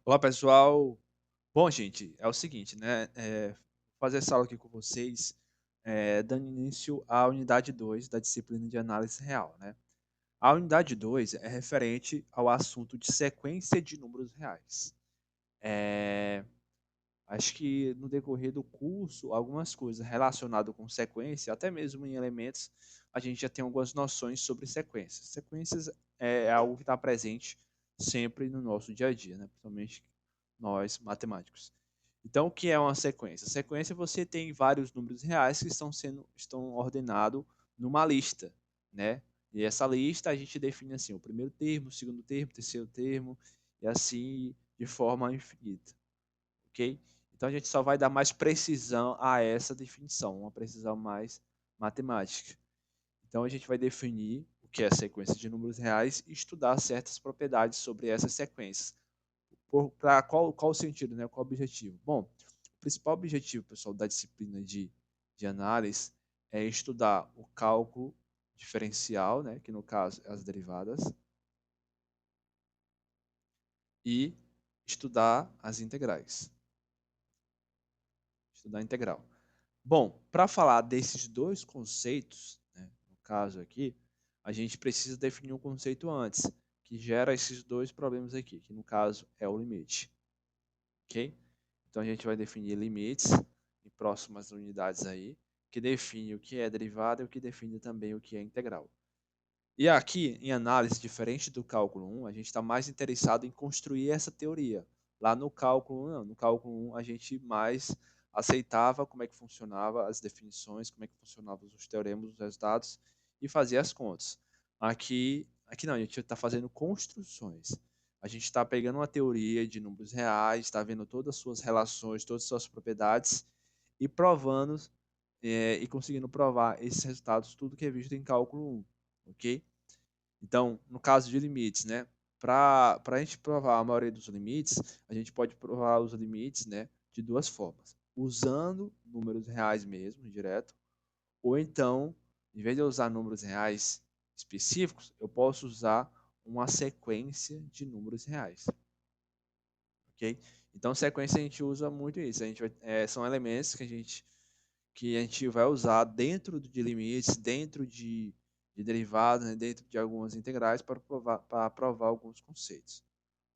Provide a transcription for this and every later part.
Olá, pessoal. Bom, gente, é o seguinte, né? Vou fazer essa aula aqui com vocês, dando início à unidade 2 da disciplina de análise real, né? A unidade 2 é referente ao assunto de sequência de números reais. É, Acho que no decorrer do curso, algumas coisas relacionadas com sequência, até mesmo em elementos, a gente já tem algumas noções sobre sequências. Sequências é algo que está presente sempre no nosso dia a dia, né? Principalmente nós matemáticos. Então, o que é uma sequência? Sequência você tem vários números reais que estão ordenados numa lista, né? E essa lista a gente define assim, o primeiro termo, o segundo termo, o terceiro termo, e assim de forma infinita, ok? Então a gente só vai dar mais precisão a essa definição, uma precisão mais matemática. Então a gente vai definir o que é a sequência de números reais e estudar certas propriedades sobre essas sequências. Para qual o sentido, né? Qual o objetivo? Bom, o principal objetivo, pessoal, da disciplina de análise é estudar o cálculo diferencial, né? Que no caso é as derivadas, e estudar as integrais. Estudar a integral. Bom, para falar desses dois conceitos, né, no caso aqui, a gente precisa definir um conceito antes, que gera esses dois problemas aqui, que no caso é o limite. Ok? Então a gente vai definir limites em próximas unidades aí, que define o que é derivada e o que define também o que é integral. E aqui, em análise, diferente do cálculo 1, a gente está mais interessado em construir essa teoria. Lá no cálculo 1, não. No cálculo 1, a gente mais aceitava como é que funcionava as definições, como é que funcionavam os teoremas, os resultados, e fazia as contas. Aqui não, a gente está fazendo construções. A gente está pegando uma teoria de números reais, está vendo todas as suas relações, todas as suas propriedades, e provando, e conseguindo provar esses resultados, tudo que é visto em cálculo 1, ok? Então, no caso de limites, né? Para a gente provar a maioria dos limites, a gente pode provar os limites, né, de duas formas. Usando números reais mesmo, direto, ou então, em vez de eu usar números reais específicos, eu posso usar uma sequência de números reais, ok? Então, sequência a gente usa muito isso. São elementos que a gente vai usar dentro de limites, dentro de derivados, né, dentro de algumas integrais para provar alguns conceitos,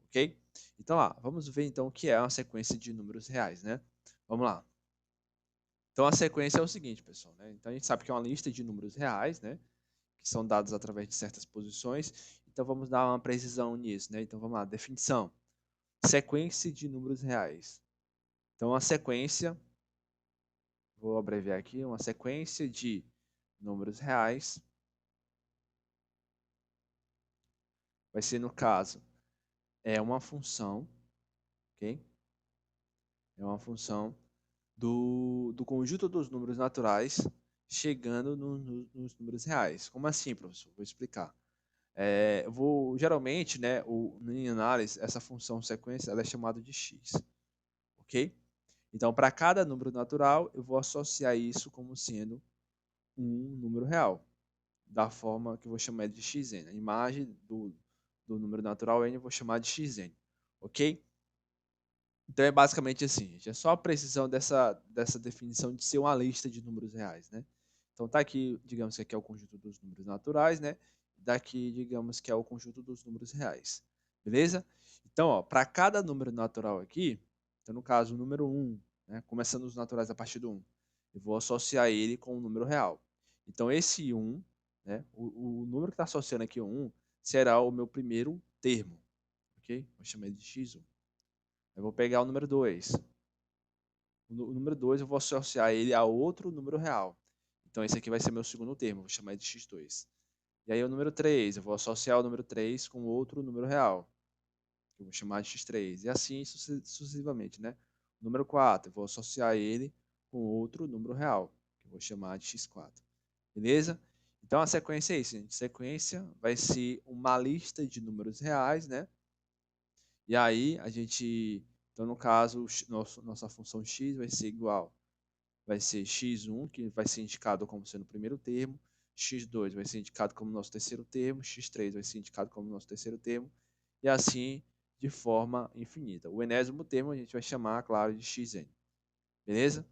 ok? Então lá, vamos ver então o que é uma sequência de números reais, né? Vamos lá. Então a sequência é o seguinte, pessoal, né? Então a gente sabe que é uma lista de números reais, né? Que são dados através de certas posições. Então vamos dar uma precisão nisso, né? Então vamos lá, definição. Sequência de números reais. Então a sequência, vou abreviar aqui, uma sequência de números reais vai ser, no caso, é uma função, ok? É uma função do conjunto dos números naturais chegando nos números reais. Como assim, professor? Vou explicar. Geralmente, né, em análise, essa função sequência ela é chamada de x, ok? Então, para cada número natural, eu vou associar isso como sendo um número real, da forma que eu vou chamar de xn. A imagem do número natural n eu vou chamar de xn, ok? Então é basicamente assim, gente. É só a precisão dessa definição de ser uma lista de números reais, né? Então tá aqui, digamos que aqui é o conjunto dos números naturais, né? Daqui, digamos que é o conjunto dos números reais. Beleza? Então, ó, para cada número natural aqui, então no caso o número 1, né? Começando os naturais a partir do 1, eu vou associar ele com o número real. Então esse 1, né? O número que está associando aqui o 1 será o meu primeiro termo, ok? Vou chamar ele de x1. Eu vou pegar o número 2. O número 2 eu vou associar ele a outro número real. Então esse aqui vai ser meu segundo termo, vou chamar de x2. E aí o número 3, eu vou associar o número 3 com outro número real, que eu vou chamar de x3. E assim sucessivamente, né? O número 4, eu vou associar ele com outro número real, que eu vou chamar de x4. Beleza? Então a sequência é isso, gente. Sequência vai ser uma lista de números reais, né? E aí a gente, então no caso, nossa função x vai ser x1, que vai ser indicado como sendo o primeiro termo, x2 vai ser indicado como nosso terceiro termo, x3 vai ser indicado como nosso terceiro termo, e assim de forma infinita. O enésimo termo a gente vai chamar, claro, de xn. Beleza?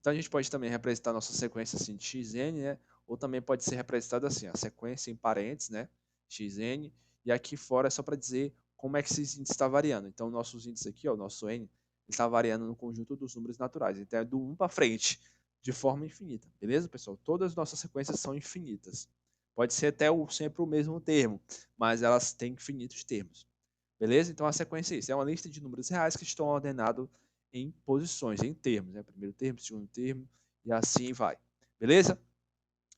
Então a gente pode também representar a nossa sequência assim de xn, né? Ou também pode ser representada assim, a sequência em parênteses, né? xn, e aqui fora é só para dizer como é que esses índices estão variando. Então, nossos índices aqui, ó, o nosso n, está variando no conjunto dos números naturais. Então, é do 1 para frente, de forma infinita. Beleza, pessoal? Todas as nossas sequências são infinitas. Pode ser até sempre o mesmo termo, mas elas têm infinitos termos. Beleza? Então, a sequência é isso. É uma lista de números reais que estão ordenados em posições, em termos. Né? Primeiro termo, segundo termo, e assim vai. Beleza?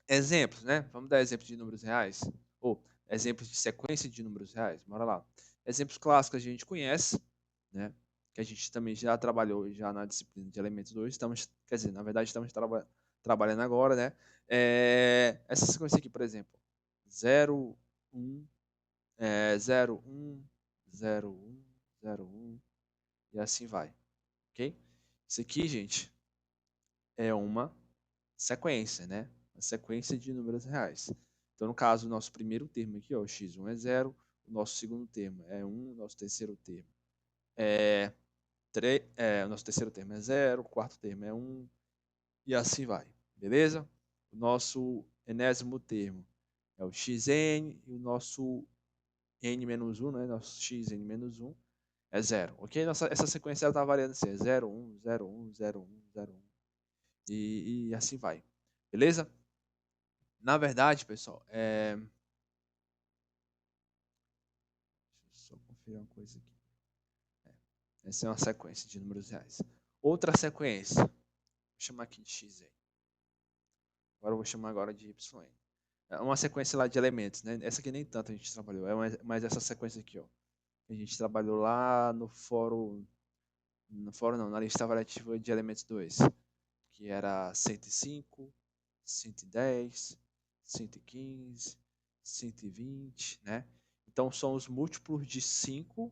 Exemplos, né? Vamos dar exemplos de números reais? Ou exemplos de sequência de números reais? Bora lá. Exemplos clássicos a gente conhece, né? Que a gente também já trabalhou já na disciplina de elementos 2. Estamos, quer dizer, na verdade, estamos trabalhando agora, né? Essa sequência aqui, por exemplo, 0, 1, 0, 1, 0, 1, 0, 1, e assim vai, ok? Isso aqui, gente, é uma sequência, né? Uma sequência de números reais. Então, no caso, o nosso primeiro termo aqui, ó, o x1 é 0, o nosso segundo termo é 1, o nosso terceiro termo é 3, o nosso terceiro termo é 0, o quarto termo é 1, e assim vai, beleza? O nosso enésimo termo é o xn, e o nosso n-1, né? Nosso xn-1 é 0, ok? Essa sequência está variando assim, é 0, 1, 0, 1, 0, 1, 0, 1, e assim vai, beleza? Na verdade, pessoal, deixa eu só conferir uma coisa aqui. Essa é uma sequência de números reais. Outra sequência, vou chamar aqui de xn. Agora eu vou chamar agora de yn. É uma sequência lá de elementos, né? Essa aqui nem tanto a gente trabalhou, mas essa sequência aqui, ó. A gente trabalhou lá no fórum não, na lista variativa de elementos 2, que era 105, 110, 115, 120, né? Então são os múltiplos de 5,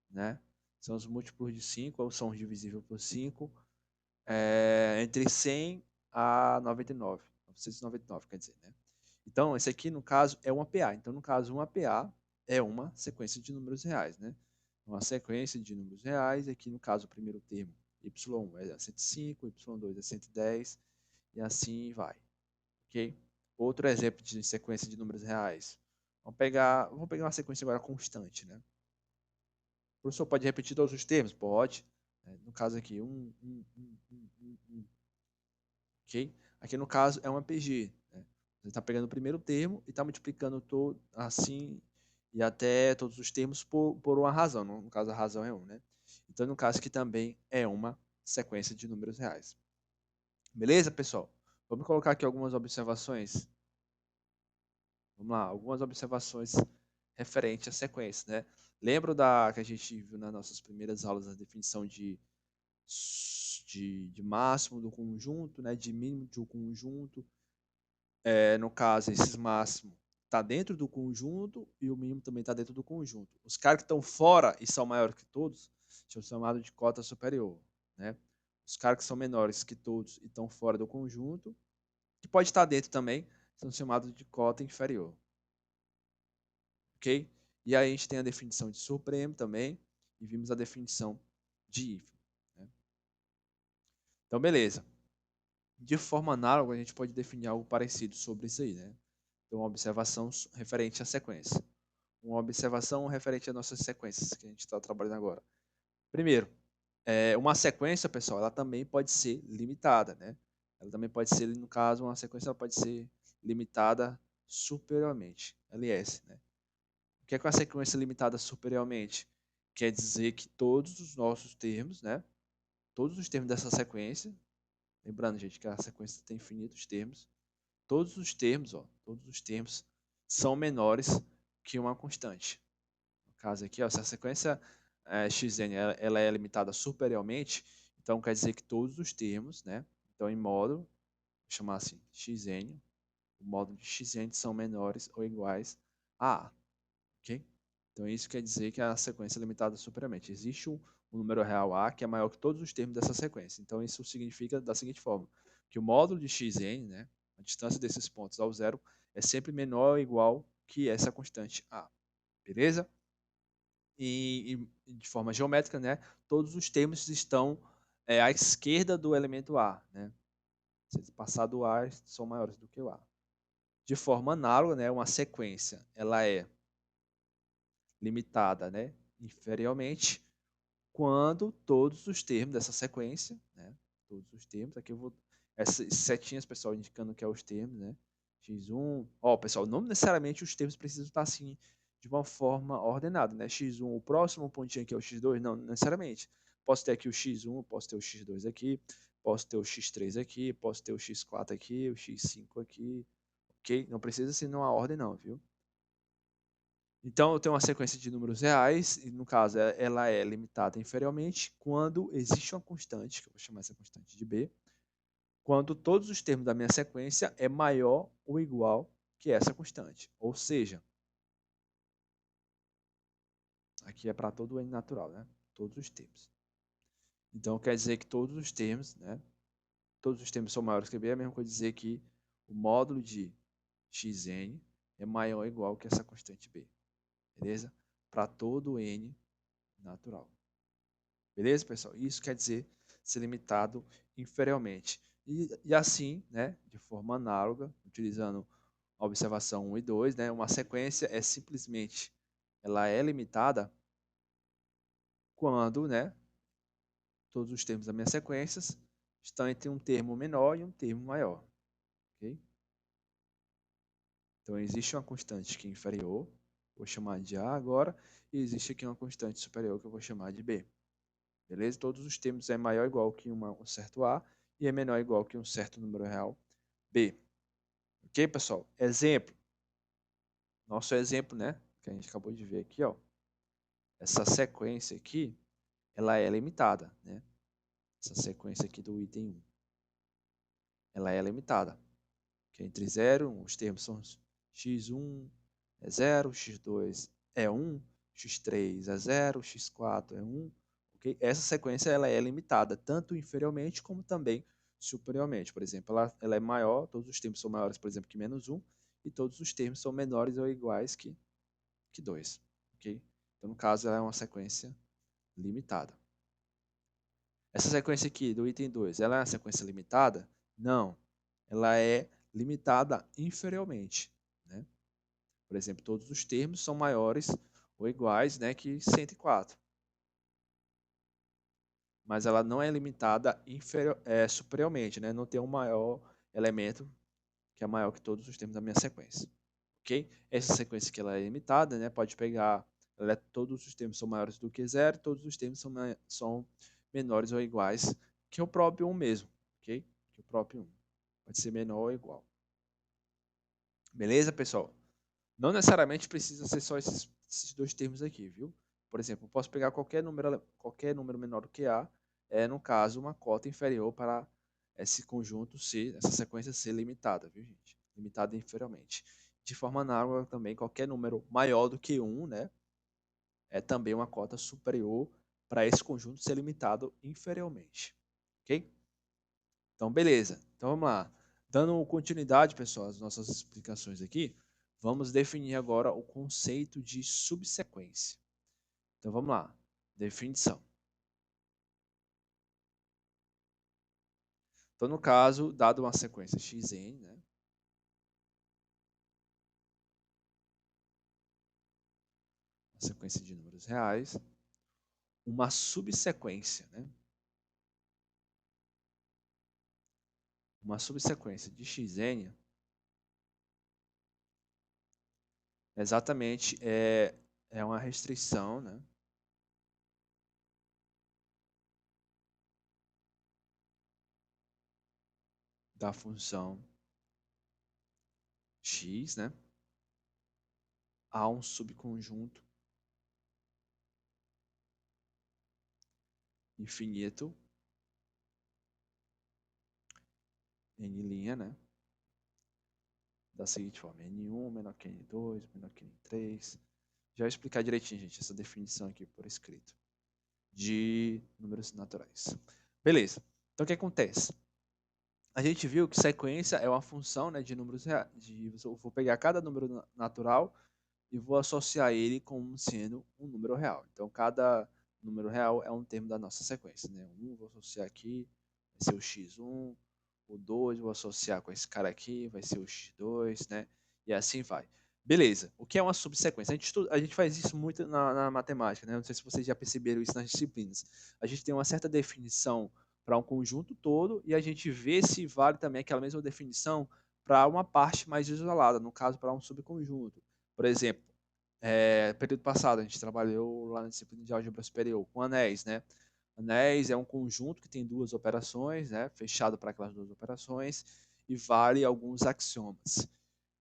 né? São os múltiplos de 5, ou são divisíveis por 5, entre 100 a 99, 999, quer dizer, né? Então, esse aqui, no caso, é um APA. Então, no caso, um APA é uma sequência de números reais, né? Uma sequência de números reais, aqui no caso, o primeiro termo, y1 é 105, y2 é 110, e assim vai, ok? Outro exemplo de sequência de números reais. Vamos pegar uma sequência agora constante, né? O professor pode repetir todos os termos? Pode. No caso aqui, ok? Aqui no caso é um APG, né? Você está pegando o primeiro termo e está multiplicando todo assim e até todos os termos por uma razão. No caso, a razão é 1, né? Então, no caso aqui também é uma sequência de números reais. Beleza, pessoal? Vamos colocar aqui algumas observações. Vamos lá, algumas observações referentes à sequência, né? Lembra que a gente viu nas nossas primeiras aulas a definição de máximo do conjunto, né? De mínimo de um conjunto. No caso, esses máximos está dentro do conjunto e o mínimo também está dentro do conjunto. Os caras que estão fora e são maiores que todos são chamados de cota superior, né? Os caras que são menores que todos e estão fora do conjunto, que pode estar dentro também, são chamados de cota inferior. Ok? E aí a gente tem a definição de supremo também, e vimos a definição de if. Né? Então, beleza. De forma análoga, a gente pode definir algo parecido sobre isso aí, né? Então, uma observação referente à sequência. Uma observação referente às nossas sequências que a gente está trabalhando agora. Primeiro, uma sequência, pessoal, ela também pode ser limitada, né? Ela também pode ser, no caso, uma sequência pode ser limitada superiormente, LS, né? O que é uma sequência limitada superiormente? Quer dizer que todos os nossos termos, né? Todos os termos dessa sequência, lembrando, gente, que a sequência tem infinitos termos, todos os termos são menores que uma constante. No caso aqui, ó, se a sequência xn ela é limitada superiormente, então quer dizer que todos os termos, né? Então, em módulo, vou chamar assim, xn, o módulo de xn são menores ou iguais a A. Ok? Então, isso quer dizer que a sequência é limitada superiormente. Existe um número real A que é maior que todos os termos dessa sequência. Então, isso significa da seguinte forma, que o módulo de xn, né, a distância desses pontos ao zero, é sempre menor ou igual que essa constante A. Beleza? E de forma geométrica, né, todos os termos estão à esquerda do elemento A, né? Se passar do A, são maiores do que o A. De forma análoga, né, uma sequência, ela é limitada, né, inferiormente, quando todos os termos dessa sequência, né, todos os termos, aqui eu vou, essas setinhas, pessoal, indicando que é os termos, né, x1, ó, pessoal, não necessariamente os termos precisam estar assim, de uma forma ordenada, né, x1, o próximo pontinho aqui é o x2, não necessariamente. Posso ter aqui o x1, posso ter o x2 aqui, posso ter o x3 aqui, posso ter o x4 aqui, o x5 aqui, ok? Não precisa ser numa ordem não, viu? Então, eu tenho uma sequência de números reais, e no caso, ela é limitada inferiormente quando existe uma constante, que eu vou chamar essa constante de B, quando todos os termos da minha sequência é maior ou igual que essa constante. Ou seja, aqui é para todo o N natural, né? Todos os termos. Então, quer dizer que todos os termos, né? Todos os termos são maiores que B, é a mesma coisa dizer que o módulo de xn é maior ou igual que essa constante B. Beleza? Para todo N natural. Beleza, pessoal? Isso quer dizer ser limitado inferiormente. E assim, né, de forma análoga, utilizando a observação 1 e 2, né, uma sequência é simplesmente, ela é limitada quando, né, todos os termos das minhas sequências estão entre um termo menor e um termo maior. Ok? Então, existe uma constante que é inferior, vou chamar de A agora, e existe aqui uma constante superior que eu vou chamar de B. Beleza? Todos os termos é maior ou igual que um certo A e é menor ou igual que um certo número real B. Ok, pessoal? Exemplo. Nosso exemplo, né? Que a gente acabou de ver aqui, ó. Essa sequência aqui, ela é limitada, né? Essa sequência aqui do item 1. Ela é limitada. Que é entre 0 e 1. Os termos são x1 é 0, x2 é 1, x3 é 0, x4 é 1. Okay? Essa sequência ela é limitada, tanto inferiormente como também superiormente. Por exemplo, ela é maior, todos os termos são maiores, por exemplo, que menos 1, e todos os termos são menores ou iguais que 2. Okay? Então, no caso, ela é uma sequência limitada. Essa sequência aqui do item 2, ela é uma sequência limitada? Não. Ela é limitada inferiormente. Né? Por exemplo, todos os termos são maiores ou iguais, né, que 104. Mas ela não é limitada superiormente, né? Não tem um maior elemento que é maior que todos os termos da minha sequência. Ok? Essa sequência que ela é limitada, né? Pode pegar, todos os termos são maiores do que 0, todos os termos são menores ou iguais que o próprio 1 mesmo. Ok? Que o próprio 1. Pode ser menor ou igual. Beleza, pessoal? Não necessariamente precisa ser só esses dois termos aqui, viu? Por exemplo, eu posso pegar qualquer número menor do que A, no caso, uma cota inferior para esse conjunto ser, essa sequência ser limitada, viu, gente? Limitada inferiormente. De forma análoga também, qualquer número maior do que 1, né? É também uma cota superior para esse conjunto ser limitado inferiormente. Ok? Então, beleza. Então, vamos lá. Dando continuidade, pessoal, às nossas explicações aqui, vamos definir agora o conceito de subsequência. Então, vamos lá. Definição. Então, no caso, dado uma sequência xn, né? Uma sequência de números reais, uma subsequência, né? Uma subsequência de xn exatamente é uma restrição, né? Da função x, né? A um subconjunto infinito n', né? Da seguinte forma, n1 menor que n2, menor que n3. Já vou explicar direitinho, gente, essa definição aqui por escrito de números naturais. Beleza. Então, o que acontece? A gente viu que sequência é uma função, né, de números reais. Eu vou pegar cada número natural e vou associar ele como sendo um número real. Então, cada número real é um termo da nossa sequência, né? 1 vou associar aqui, vai ser o x1, o 2 vou associar com esse cara aqui, vai ser o x2, né? E assim vai. Beleza, o que é uma subsequência? A gente faz isso muito na matemática, né? Não sei se vocês já perceberam isso nas disciplinas. A gente tem uma certa definição para um conjunto todo e a gente vê se vale também aquela mesma definição para uma parte mais isolada, no caso, para um subconjunto. Por exemplo, período passado a gente trabalhou lá na disciplina de álgebra superior com anéis, né? Anéis é um conjunto que tem duas operações, né? Fechado para aquelas duas operações e vale alguns axiomas.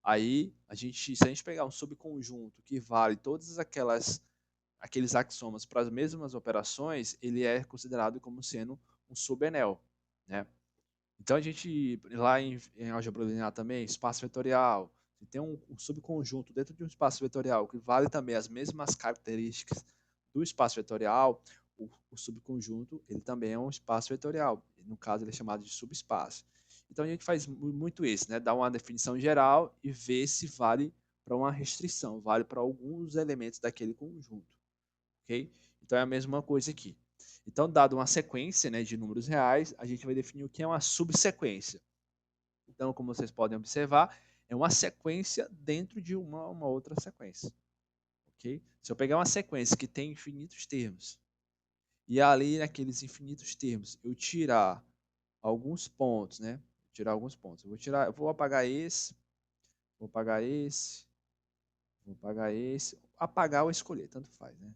Aí, se a gente pegar um subconjunto que vale todas aqueles axiomas para as mesmas operações, ele é considerado como sendo um subenel, né? Então a gente, lá em álgebra linear também, espaço vetorial, se tem um subconjunto dentro de um espaço vetorial que vale também as mesmas características do espaço vetorial, o subconjunto ele também é um espaço vetorial. No caso, ele é chamado de subespaço. Então a gente faz muito isso, né? Dá uma definição geral e vê se vale para uma restrição, vale para alguns elementos daquele conjunto, ok? Então é a mesma coisa aqui. Então, dado uma sequência, né, de números reais, a gente vai definir o que é uma subsequência. Então, como vocês podem observar, é uma sequência dentro de uma outra sequência. Ok? Se eu pegar uma sequência que tem infinitos termos, e ali naqueles infinitos termos eu tirar alguns pontos, né? Tirar alguns pontos. Eu vou apagar esse, vou apagar esse, vou apagar esse, apagar ou escolher, tanto faz, né?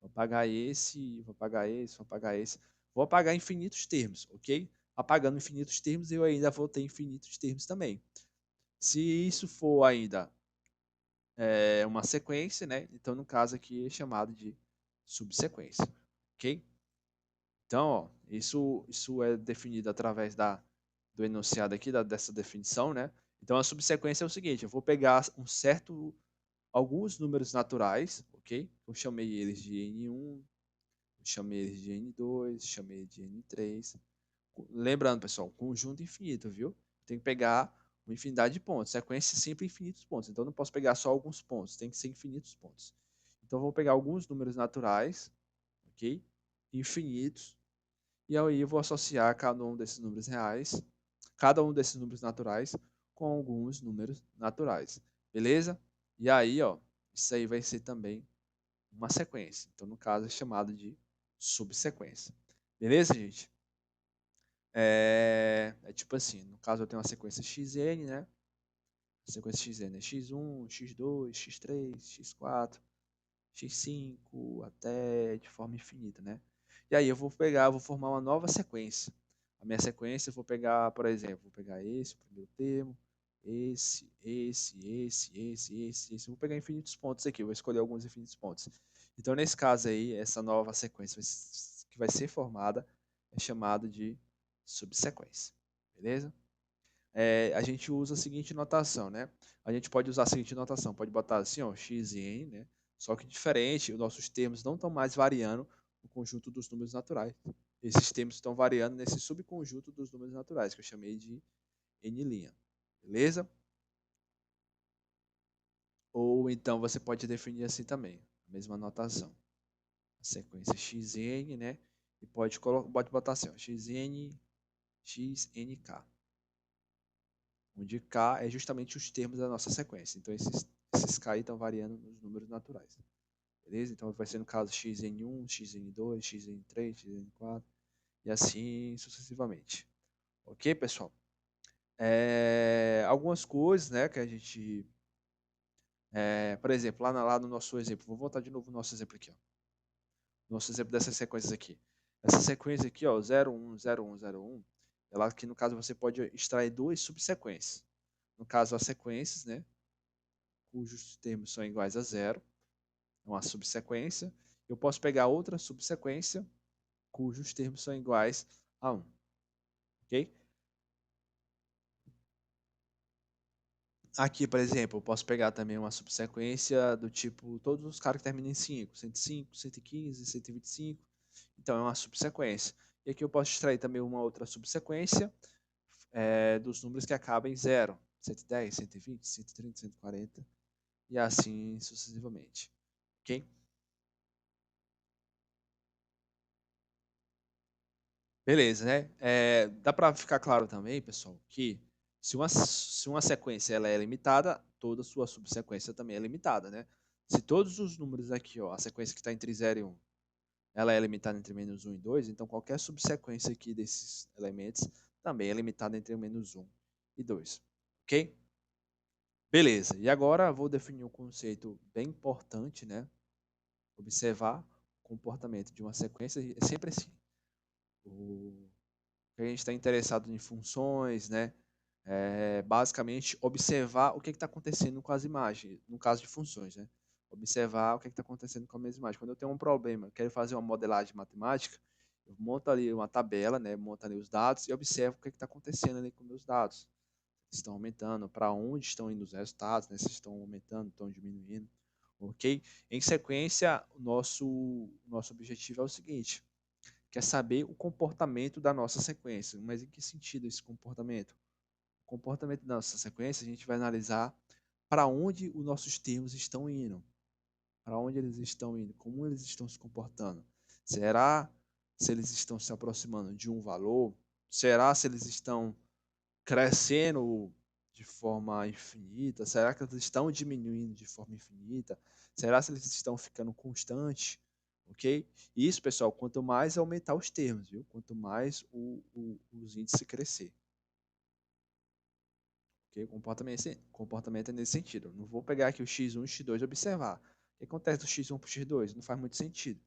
Vou apagar esse, vou apagar esse, vou apagar esse. Vou apagar infinitos termos, ok? Apagando infinitos termos, eu ainda vou ter infinitos termos também. Se isso for ainda uma sequência, né? Então, no caso aqui, é chamado de subsequência, ok? Então, ó, isso é definido através do enunciado aqui, dessa definição, né? Então, a subsequência é o seguinte, eu vou pegar alguns números naturais, ok? Eu chamei eles de N1, eu chamei eles de N2, chamei eles de N3. Lembrando, pessoal, conjunto infinito, viu? Tem que pegar uma infinidade de pontos. Sequência sempre infinitos pontos. Então, não posso pegar só alguns pontos, tem que ser infinitos pontos. Então, vou pegar alguns números naturais, ok? Infinitos. E aí eu vou associar cada um desses números reais, cada um desses números naturais, com alguns números naturais. Beleza? E aí, ó, isso aí vai ser também uma sequência. Então, no caso, é chamado de subsequência. Beleza, gente? É tipo assim, no caso eu tenho uma sequência xn, né? A sequência xn é x1, x2, x3, x4, x5, até de forma infinita, né? E aí eu vou formar uma nova sequência. A minha sequência eu vou pegar, por exemplo, vou pegar esse, o primeiro termo, esse. Eu vou pegar infinitos pontos aqui, vou escolher alguns infinitos pontos. Então, nesse caso aí, essa nova sequência que vai ser formada é chamada de subsequência. Beleza? A gente usa a seguinte notação, né? A gente pode usar a seguinte notação, pode botar assim, ó, x e n, né? Só que diferente, os nossos termos não estão mais variando no conjunto dos números naturais. Esses termos estão variando nesse subconjunto dos números naturais, que eu chamei de n'. Beleza? Ou então você pode definir assim também, a mesma notação. A sequência xn, né? E pode botar assim, ó, xn, xnk. Onde k é justamente os termos da nossa sequência. Então, esses k estão variando nos números naturais. Beleza? Então, vai ser no caso xn1, xn2, xn3, xn4 e assim sucessivamente. Ok, pessoal? Algumas coisas, né, que a gente... por exemplo, lá no nosso exemplo, vou voltar de novo no nosso exemplo aqui. Ó. Nosso exemplo dessas sequências aqui. Essa sequência aqui, ó, 0, 1, 0, 1, 0, 1, ela aqui no caso você pode extrair duas subsequências. No caso, as sequências, né, cujos termos são iguais a zero, é uma subsequência. Eu posso pegar outra subsequência cujos termos são iguais a 1. Ok? Aqui, por exemplo, eu posso pegar também uma subsequência do tipo todos os caras que terminam em 5, 105, 115, 125. Então, é uma subsequência. E aqui eu posso extrair também uma outra subsequência dos números que acabam em 0, 110, 120, 130, 140 e assim sucessivamente. Ok? Beleza, né? Dá para ficar claro também, pessoal, que se uma sequência ela é limitada, toda sua subsequência também é limitada, né? Se todos os números aqui, ó, a sequência que está entre 0 e 1, ela é limitada entre menos 1 e 2, então qualquer subsequência aqui desses elementos também é limitada entre menos 1 e 2, ok? Beleza, e agora vou definir um conceito bem importante, né? Observar o comportamento de uma sequência é sempre assim. A gente está interessado em funções, né? Basicamente, observar o que está acontecendo com as imagens, no caso de funções, né? Observar o que está acontecendo com a mesma imagem. Quando eu tenho um problema, quero fazer uma modelagem matemática, eu monto ali uma tabela, né? Monto ali os dados e observo o que está acontecendo ali com meus dados. Estão aumentando, para onde estão indo os resultados, né? Se estão aumentando, estão diminuindo, ok? Em sequência, o nosso objetivo é o seguinte: quer saber o comportamento da nossa sequência. Mas em que sentido esse comportamento? O comportamento da nossa sequência, a gente vai analisar para onde os nossos termos estão indo, para onde eles estão indo, como eles estão se comportando. Será se eles estão se aproximando de um valor? Será se eles estão crescendo de forma infinita? Será que eles estão diminuindo de forma infinita? Será se eles estão ficando constantes? Ok? Isso, pessoal, quanto mais aumentar os termos, viu? Quanto mais os índices crescer. Ok? Comportamento é nesse sentido. Não vou pegar aqui o x1 e o x2 e observar. O que acontece do x1 para o x2? Não faz muito sentido.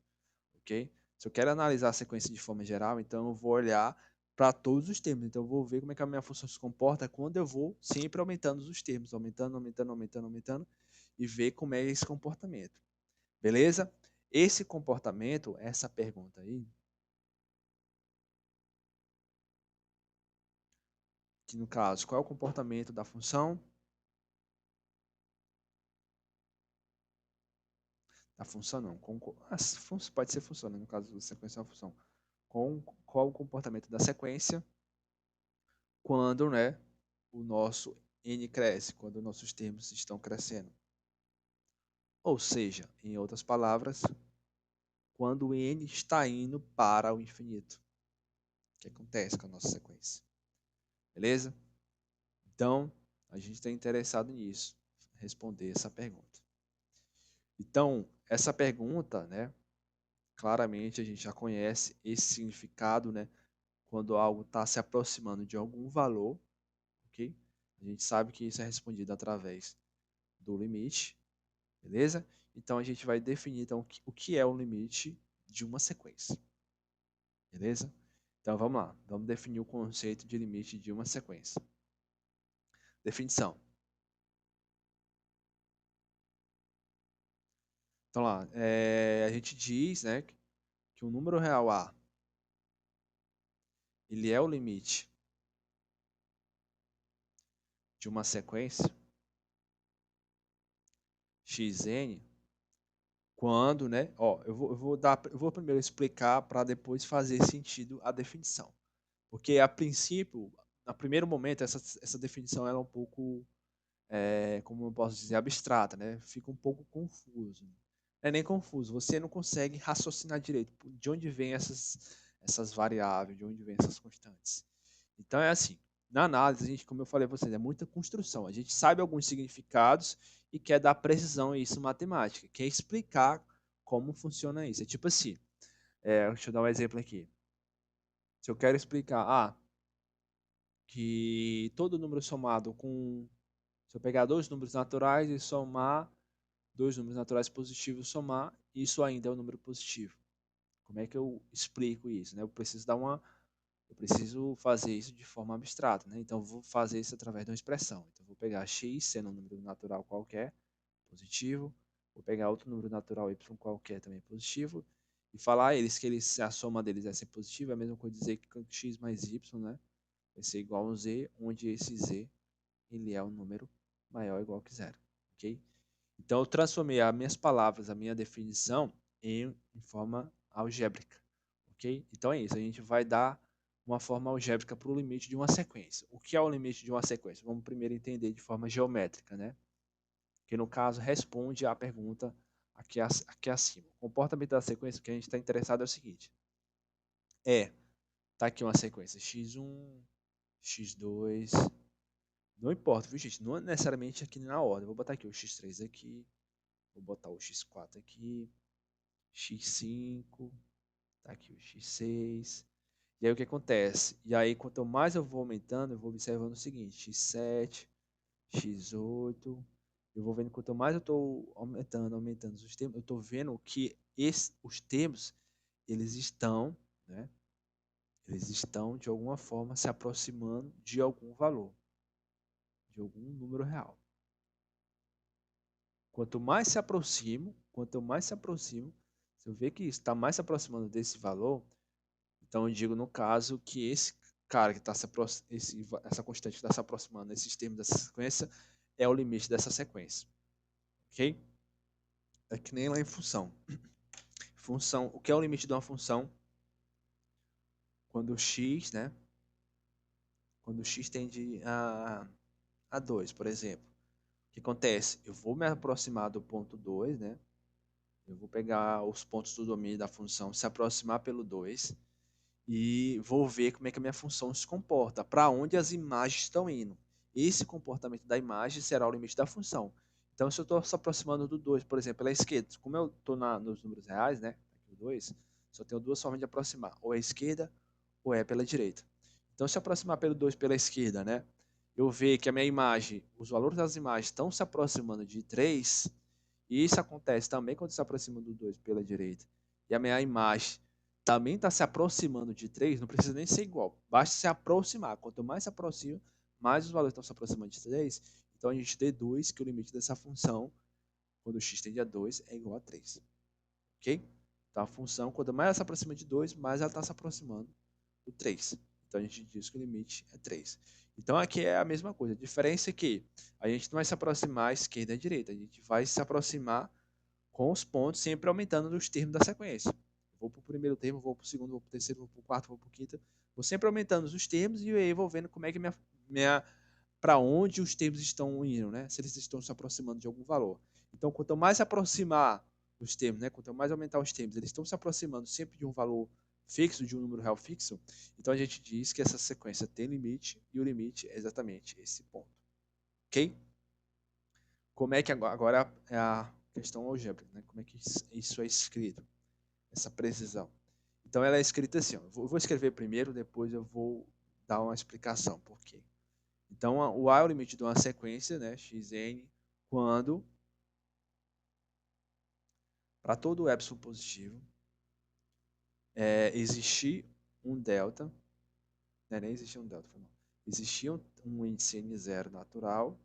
Ok? Se eu quero analisar a sequência de forma geral, então eu vou olhar para todos os termos. Então eu vou ver como é que a minha função se comporta quando eu vou sempre aumentando os termos, aumentando, aumentando, aumentando, aumentando, e ver como é esse comportamento. Beleza? Esse comportamento, essa pergunta aí, que no caso, qual é o comportamento da função? Da função não. Pode ser função, né? No caso da sequência é uma função. Qual o comportamento da sequência quando, né, o nosso n cresce, quando nossos termos estão crescendo. Ou seja, em outras palavras, quando o n está indo para o infinito. O que acontece com a nossa sequência? Beleza? Então, a gente está interessado nisso, responder essa pergunta. Então, essa pergunta, né, claramente a gente já conhece esse significado, né, quando algo está se aproximando de algum valor, ok? A gente sabe que isso é respondido através do limite, beleza? Então a gente vai definir então o que é o limite de uma sequência, beleza? Então vamos lá, vamos definir o conceito de limite de uma sequência. Definição. Então lá, a gente diz, né, que o número real A ele é o limite de uma sequência xn quando, né? Ó, eu vou primeiro explicar para depois fazer sentido a definição, porque a princípio, no primeiro momento, essa definição ela é um pouco, como eu posso dizer, abstrata, né? Fica um pouco confuso. Não é nem confuso, você não consegue raciocinar direito de onde vem essas variáveis, de onde vem essas constantes. Então é assim, na análise, a gente, como eu falei para vocês, é muita construção. A gente sabe alguns significados e quer dar precisão a isso matemática, quer explicar como funciona isso. É tipo assim, deixa eu dar um exemplo aqui. Se eu quero explicar, que todo número somado com, se eu pegar dois números naturais e somar dois números naturais positivos, somar, isso ainda é um número positivo. Como é que eu explico isso, né? Eu preciso fazer isso de forma abstrata, né? Então, eu vou fazer isso através de uma expressão. Então, eu vou pegar x sendo um número natural qualquer, positivo, vou pegar outro número natural y qualquer também positivo, e falar a eles que a soma deles é ser positiva, é a mesma coisa dizer que x mais y, né, vai ser igual a z, onde esse z ele é um número maior ou igual que zero, ok? Então, eu transformei as minhas palavras, a minha definição, em forma algébrica, ok? Então, é isso. A gente vai dar uma forma algébrica para o limite de uma sequência. O que é o limite de uma sequência? Vamos primeiro entender de forma geométrica, né? Que, no caso, responde à pergunta aqui acima. O comportamento da sequência que a gente está interessado é o seguinte. Tá aqui uma sequência x1, x2, não importa, viu, gente? Não é necessariamente aqui na ordem. Vou botar aqui o x3 aqui, vou botar o x4 aqui, x5, tá aqui o x6. E aí o que acontece? E aí quanto mais eu vou aumentando, eu vou observando o seguinte, x7, x8, eu vou vendo quanto mais eu estou aumentando os termos, eu estou vendo que os termos, eles estão, né? Eles estão, de alguma forma, se aproximando de algum valor, de algum número real. Quanto mais se aproximo, se eu ver que está mais se aproximando desse valor, então eu digo no caso que esse cara que está essa constante que está se aproximando desses termos dessa sequência é o limite dessa sequência. Ok? É que nem lá em função. Função, o que é o limite de uma função? Quando x, né? Quando x tende a 2, por exemplo. O que acontece? Eu vou me aproximar do ponto 2, né? Eu vou pegar os pontos do domínio da função, se aproximar pelo 2 e vou ver como é que a minha função se comporta, para onde as imagens estão indo. Esse comportamento da imagem será o limite da função. Então, se eu estou se aproximando do 2, por exemplo, pela esquerda, como eu estou nos números reais, né? Aqui o 2, só tenho duas formas de aproximar, ou é a esquerda ou é pela direita. Então, se eu aproximar pelo 2 pela esquerda, né? Eu ver que a minha imagem, os valores das imagens estão se aproximando de 3, e isso acontece também quando se aproxima do 2 pela direita. E a minha imagem também está se aproximando de 3, não precisa nem ser igual. Basta se aproximar. Quanto mais se aproxima, mais os valores estão se aproximando de 3. Então a gente deduz que o limite dessa função, quando x tende a 2, é igual a 3. Ok? Então a função, quanto mais ela se aproxima de 2, mais ela está se aproximando do 3. Então a gente diz que o limite é 3. Então aqui é a mesma coisa. A diferença é que a gente não vai se aproximar à esquerda e à direita. A gente vai se aproximar com os pontos sempre aumentando os termos da sequência. Vou para o primeiro termo, vou para o segundo, vou para o terceiro, vou para o quarto, vou para o quinto. Vou sempre aumentando os termos e aí vou vendo como é que para onde os termos estão indo, né? Se eles estão se aproximando de algum valor. Então, quanto mais se aproximar os termos, né? Quanto mais aumentar os termos, eles estão se aproximando sempre de um valor fixo, de um número real fixo. Então, a gente diz que essa sequência tem limite e o limite é exatamente esse ponto. Ok? Como é que agora é a questão algébrica, né? Como é que isso é escrito? Essa precisão. Então ela é escrita assim, ó. Eu vou escrever primeiro, depois eu vou dar uma explicação por quê. Então o A é o limite de uma sequência, né, xn, quando para todo epsilon positivo existir um delta, né, nem existir um delta, existir um índice n0 natural,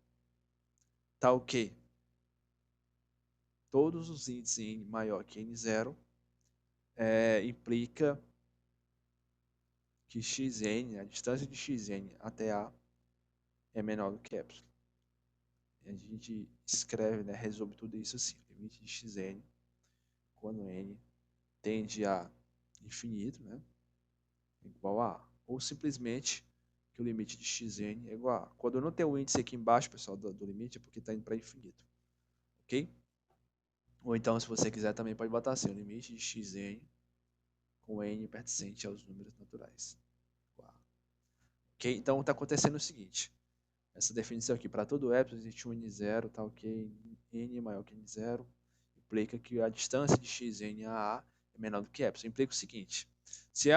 tal que todos os índices n maior que n0 implica que xn, a distância de xn até A é menor do que epsilon. A gente escreve, né, resume tudo isso assim, limite de xn, quando n tende a infinito, né, igual a A. Ou simplesmente que o limite de xn é igual a A. Quando eu não tenho o índice aqui embaixo, pessoal, do limite, é porque está indo para infinito. Ok? Ou então, se você quiser, também pode botar assim, o limite de xn com n pertencente aos números naturais. Ok? Então, está acontecendo o seguinte. Essa definição aqui, para todo epsilon existe um n0, tá ok? N maior que n0, implica que a distância de xn a A é menor do que epsilon. Implica o seguinte, se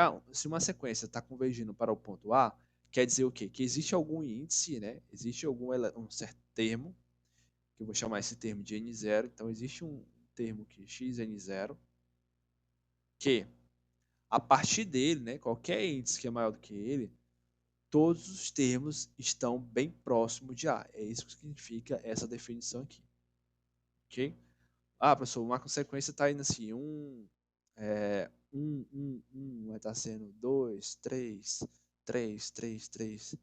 uma sequência está convergindo para o ponto A, quer dizer o quê? Que existe algum índice, né? Existe um certo termo, que eu vou chamar esse termo de n0, então existe um termo que xn0, que a partir dele, né, qualquer índice que é maior do que ele, todos os termos estão bem próximos de A. É isso que significa essa definição aqui. Ok? Ah, professor, uma consequência está indo assim, vai estar sendo 2, 3, 3, 3, 3,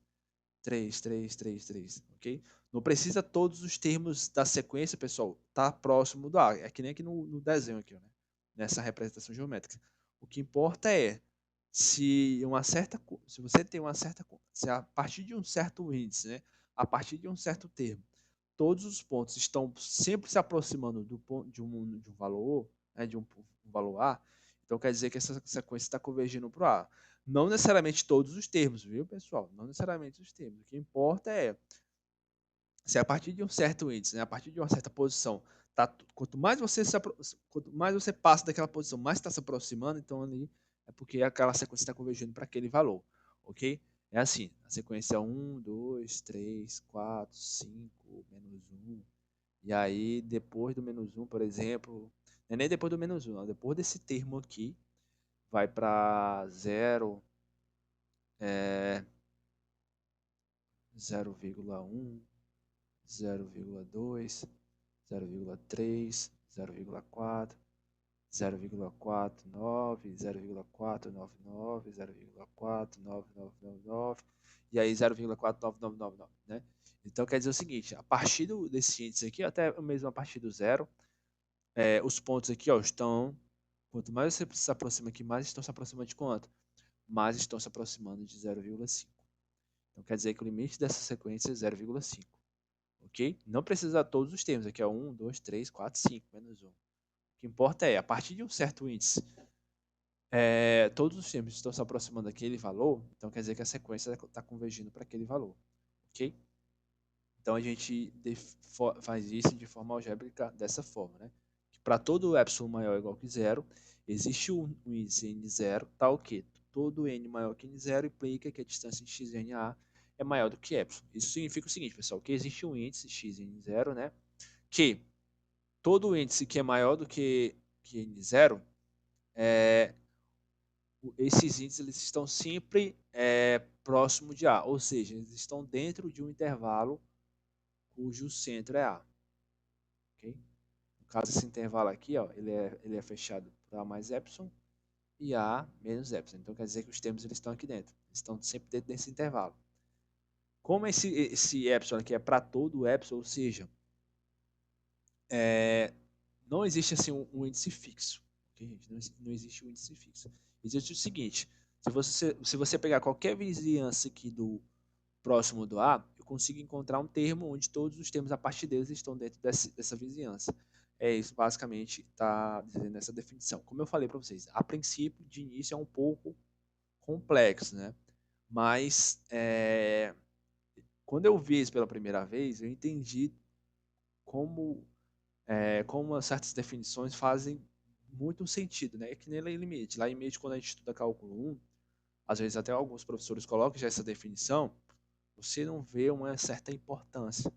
3, 3, 3, 3, ok? Não precisa todos os termos da sequência, pessoal, tá próximo do A. É que nem aqui no desenho aqui, né? Nessa representação geométrica. O que importa é se você tem uma certa, se a partir de um certo índice, né? A partir de um certo termo, todos os pontos estão sempre se aproximando do ponto de um valor, né? De um valor A. Então quer dizer que essa sequência está convergindo para o A. Não necessariamente todos os termos, viu, pessoal? Não necessariamente os termos. O que importa é se a partir de um certo índice, né, a partir de uma certa posição, quanto mais você passa daquela posição, mais está se aproximando, então ali é porque aquela sequência está convergindo para aquele valor, ok? É assim, a sequência 1, 2, 3, 4, 5, menos 1, e aí depois do menos 1, por exemplo, não é nem depois do menos 1, não, depois desse termo aqui, vai para 0, 0,1, 0,2, 0,3, 0,4, 0,49, 0,499, 0,49999 e aí 0,49999, né? Então quer dizer o seguinte, a partir desse índice aqui, até mesmo a partir do zero, os pontos aqui, ó, estão, quanto mais você se aproxima aqui, mais estão se aproximando de quanto? Mais estão se aproximando de 0,5. Então quer dizer que o limite dessa sequência é 0,5. Ok? Não precisa todos os termos, aqui é 1, 2, 3, 4, 5, menos 1. O que importa é, a partir de um certo índice, todos os termos estão se aproximando daquele valor, então quer dizer que a sequência está convergindo para aquele valor. Ok? Então a gente faz isso de forma algébrica dessa forma, né? Que para todo epsilon maior ou igual que zero, existe um índice n0, tal que todo n maior que n0 implica que a distância de xna é maior do que epsilon. Isso significa o seguinte, pessoal, que existe um índice x n0, né? Que todo índice que é maior do que n0, esses índices eles estão sempre próximo de A, ou seja, eles estão dentro de um intervalo cujo centro é A. Okay? No caso, esse intervalo aqui, ó, ele é fechado por A mais epsilon e A menos epsilon. Então, quer dizer que os termos eles estão aqui dentro. Eles estão sempre dentro desse intervalo. Como esse epsilon aqui é para todo o epsilon, ou seja, não existe assim um índice fixo. Okay, gente? Não existe um índice fixo. Existe o seguinte, se você pegar qualquer vizinhança aqui do próximo do A, eu consigo encontrar um termo onde todos os termos a partir deles estão dentro dessa vizinhança. É isso basicamente está dizendo essa definição. Como eu falei para vocês, a princípio, de início, é um pouco complexo, né? Mas quando eu vi isso pela primeira vez, eu entendi como, como certas definições fazem muito sentido, né? É que nem lá em limite. Lá em limite, quando a gente estuda cálculo 1, às vezes até alguns professores colocam já essa definição, você não vê uma certa importância.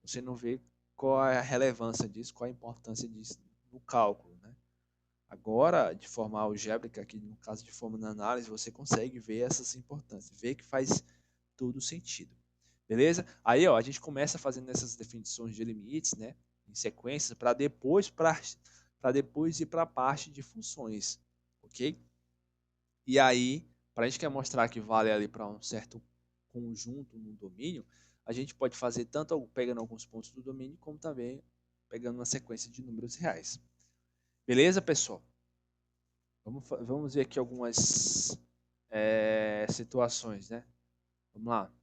Você não vê qual é a relevância disso, qual é a importância disso no cálculo, né? Agora, de forma algébrica, aqui no caso de forma de análise, você consegue ver essas importâncias, ver que faz todo sentido. Beleza? Aí, ó, a gente começa fazendo essas definições de limites, né, em sequência, para depois ir para a parte de funções, ok? E aí, para a gente quer mostrar que vale ali para um certo conjunto no domínio, a gente pode fazer tanto pegando alguns pontos do domínio, como também pegando uma sequência de números reais. Beleza, pessoal? Vamos ver aqui algumas situações, né? Vamos lá.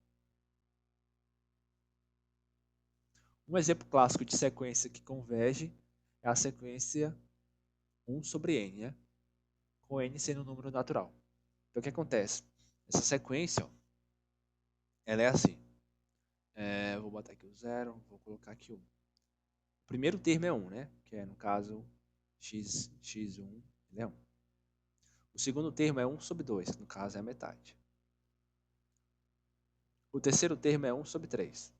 Um exemplo clássico de sequência que converge é a sequência 1 sobre n, né? Com n sendo um número natural. Então, o que acontece? Essa sequência, ó, ela é assim. Vou botar aqui o 0, vou colocar aqui o 1. O primeiro termo é 1, né? Que é, no caso, x1, ele é 1. O segundo termo é 1 sobre 2, que no caso é a metade. O terceiro termo é 1 sobre 3.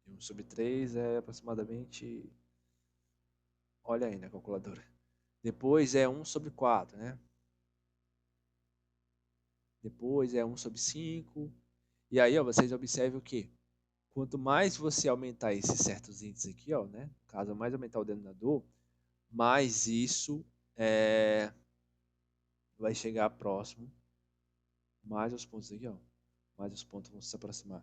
E 1 sobre 3 é aproximadamente... Olha aí na calculadora. Depois é 1 sobre 4, né? Depois é 1 sobre 5. E aí, ó, vocês observam o quê? Quanto mais você aumentar esses certos índices aqui, ó, né? No caso, mais aumentar o denominador, mais isso vai chegar próximo, mais os pontos aqui, ó, mais os pontos vão se aproximar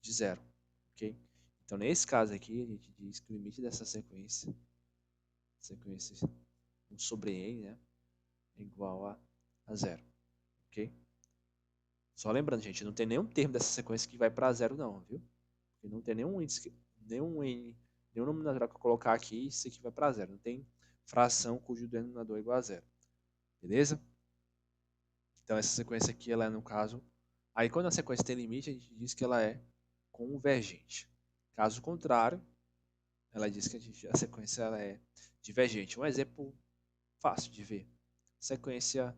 de zero, ok? Então, nesse caso aqui, a gente diz que o limite dessa sequência 1 sobre n, né, é igual a zero, ok? Só lembrando, gente, não tem nenhum termo dessa sequência que vai para zero não, viu? Porque não tem nenhum índice, nenhum n, nenhum número natural que eu colocar aqui, isso aqui vai para zero. Não tem fração cujo denominador é igual a zero. Beleza? Então, essa sequência aqui, ela é no caso... Aí, quando a sequência tem limite, a gente diz que ela é convergente. Caso contrário, ela diz que a sequência ela é divergente. Um exemplo fácil de ver. Sequência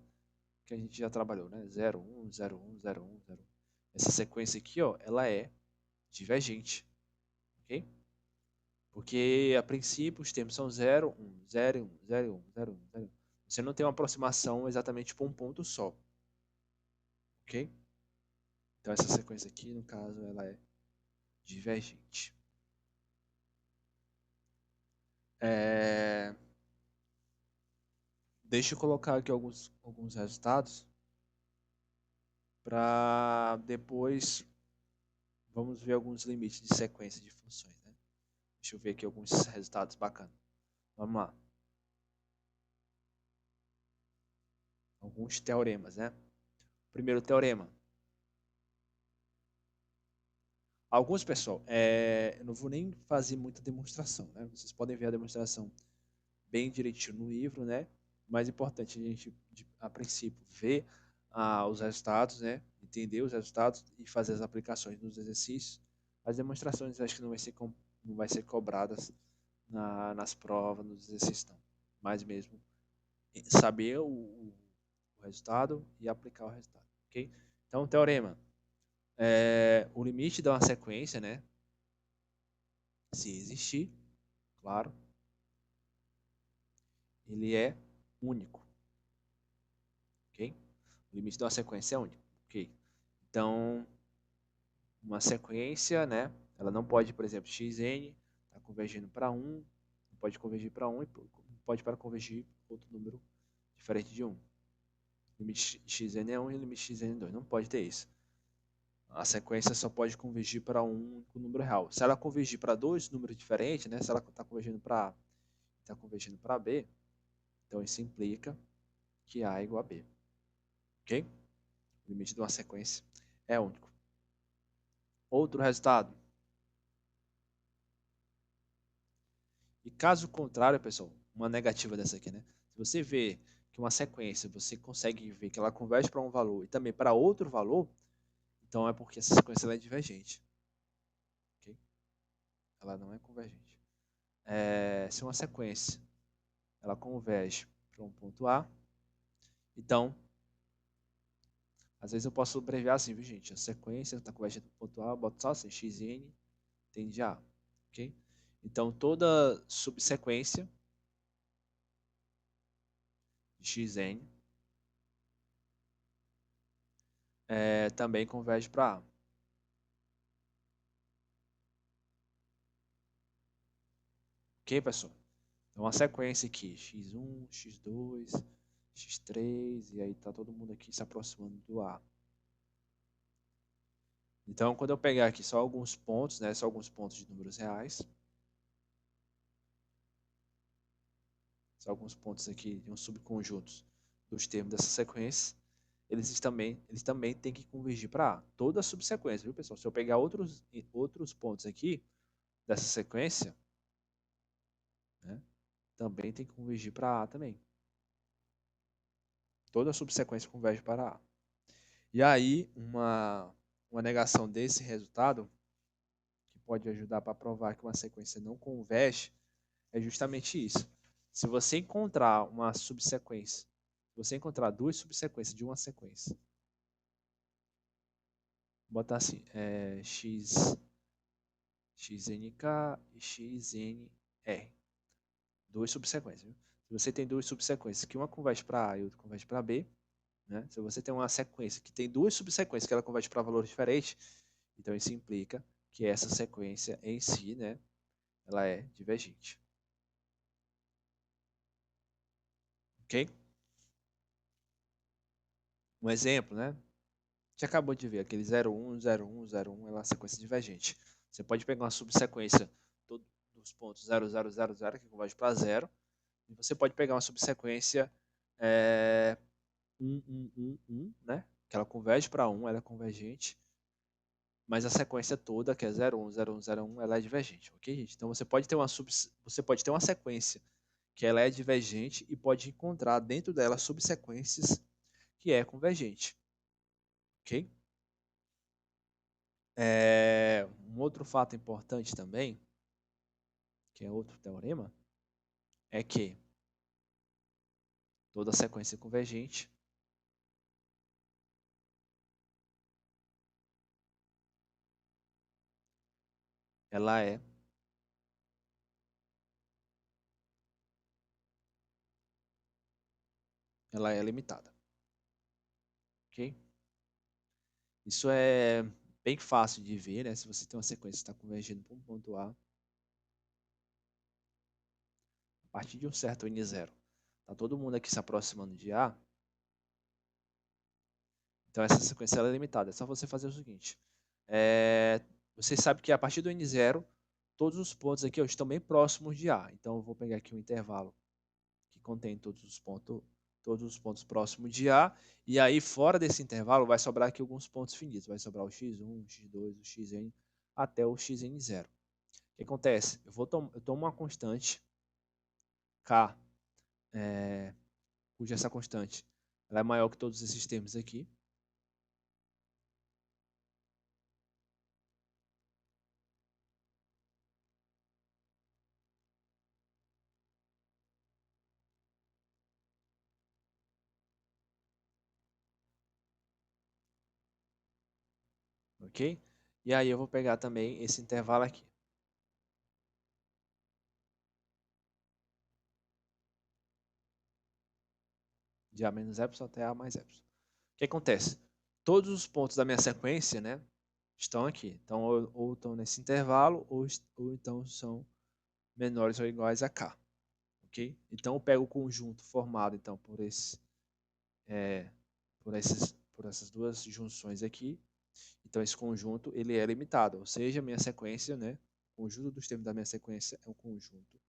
que a gente já trabalhou, né? 0, 1, 0, 1, 0, 1, 0, 1. Essa sequência aqui, ó, ela é divergente. Ok? Porque, a princípio, os termos são 0, 1, 0, 1, 0, 1, 0, 1, 0, 1. Você não tem uma aproximação exatamente por um ponto só. Ok? Então, essa sequência aqui, no caso, ela é divergente. Deixa eu colocar aqui alguns resultados para depois vamos ver alguns limites de sequência de funções, né? Deixa eu ver aqui alguns resultados bacanas. Vamos lá. Alguns teoremas, né? Primeiro teorema. Alguns, pessoal, eu não vou nem fazer muita demonstração, né? Vocês podem ver a demonstração bem direitinho no livro, né? Mais importante a gente, a princípio, ver os resultados, né? Entender os resultados e fazer as aplicações nos exercícios. As demonstrações acho que não vai ser cobradas nas provas, nos exercícios, não. Mas mesmo saber o resultado e aplicar o resultado, ok? Então, teorema. O limite de uma sequência, né? Se existir, claro, ele é único, ok? O limite de uma sequência é único, ok? Então, uma sequência, né? Ela não pode, por exemplo, xn está convergindo para 1, não pode convergir para 1 e pode para convergir outro número diferente de 1. O limite xn é 1 e o limite xn é 2. Não pode ter isso. A sequência só pode convergir para um único número real. Se ela convergir para dois números diferentes, né? Se ela está convergindo para A e está convergindo para B, então isso implica que A é igual a B. Ok? O limite de uma sequência é único. Outro resultado. E caso contrário, pessoal, uma negativa dessa aqui, né? Se você vê que uma sequência, você consegue ver que ela converge para um valor e também para outro valor, então é porque essa sequência ela é divergente. Okay? Ela não é convergente. Se uma sequência ela converge para um ponto A, então, às vezes eu posso abreviar assim, viu, gente? A sequência está convergindo para o ponto A, eu boto só assim, xn tende a A. Ok? Então, toda subsequência de xn também converge para A. Ok, pessoal? Então, uma sequência aqui, x1, x2, x3, e aí tá todo mundo aqui se aproximando do A. Então, quando eu pegar aqui só alguns pontos, né, só alguns pontos de números reais, só alguns pontos aqui de um subconjuntos dos termos dessa sequência, eles também têm que convergir para A. Toda a subsequência, viu, pessoal? Se eu pegar outros pontos aqui dessa sequência, né, também tem que convergir para A também. Toda a subsequência converge para A. E aí, uma negação desse resultado, que pode ajudar para provar que uma sequência não converge, é justamente isso. Se você encontrar uma subsequência, se você encontrar duas subsequências de uma sequência, vou botar assim, xnk e xnr. Duas subsequências. Viu? Se você tem duas subsequências, que uma converge para A e outra converge para B, né? Se você tem uma sequência que tem duas subsequências que ela converge para valores diferentes, então isso implica que essa sequência em si, né, ela é divergente. Ok? Um exemplo, né? Você acabou de ver aquele 01, 01, 01, ela é uma sequência divergente. Você pode pegar uma subsequência dos pontos 0, 0, 0, 0, que converge para 0, e você pode pegar uma subsequência 1, 1, 1, 1, né? Que ela converge para 1, ela é convergente, mas a sequência toda, que é 0, 1, 0, 1, 0, 1, ela é divergente, ok, gente? Então você pode ter uma sequência que ela é divergente e pode encontrar dentro dela subsequências que é convergente. Ok? Um outro fato importante também, que é outro teorema, é que toda sequência convergente ela é limitada. Ok? Isso é bem fácil de ver, né? Se você tem uma sequência que está convergindo para um ponto A, a partir de um certo N0, está todo mundo aqui se aproximando de A, então essa sequência ela é limitada. É só você fazer o seguinte. Você sabe que a partir do N0, todos os pontos aqui estão bem próximos de A. Então eu vou pegar aqui um intervalo que contém todos os pontos próximos de A, e aí fora desse intervalo vai sobrar aqui alguns pontos finitos. Vai sobrar o x1, o x2, o xn, até o xn0. O que acontece? Eu tomo uma constante K, cuja essa constante ela é maior que todos esses termos aqui. Ok? E aí eu vou pegar também esse intervalo aqui. De A menos epsilon até A mais epsilon. O que acontece? Todos os pontos da minha sequência, né, estão aqui. Então, ou estão nesse intervalo, ou então são menores ou iguais a K. Ok? Então, eu pego o conjunto formado então, por essas duas junções aqui. Então, esse conjunto ele é limitado. Ou seja, minha sequência, né, o conjunto dos termos da minha sequência é um conjunto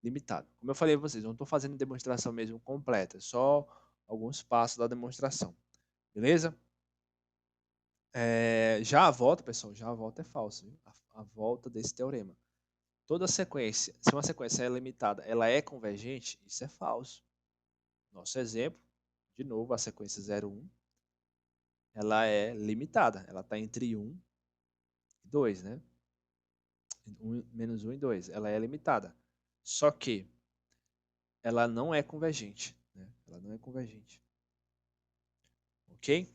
limitado. Como eu falei a vocês, eu não estou fazendo demonstração mesmo completa, só alguns passos da demonstração. Beleza? Já a volta, pessoal, já a volta é falsa. A volta desse teorema. Toda sequência, se uma sequência é limitada, ela é convergente, isso é falso. Nosso exemplo, de novo, a sequência 0, 1, ela é limitada. Ela está entre 1 e 2, né? Menos 1 e 2. Ela é limitada. Só que ela não é convergente. Né? Ela não é convergente. Ok?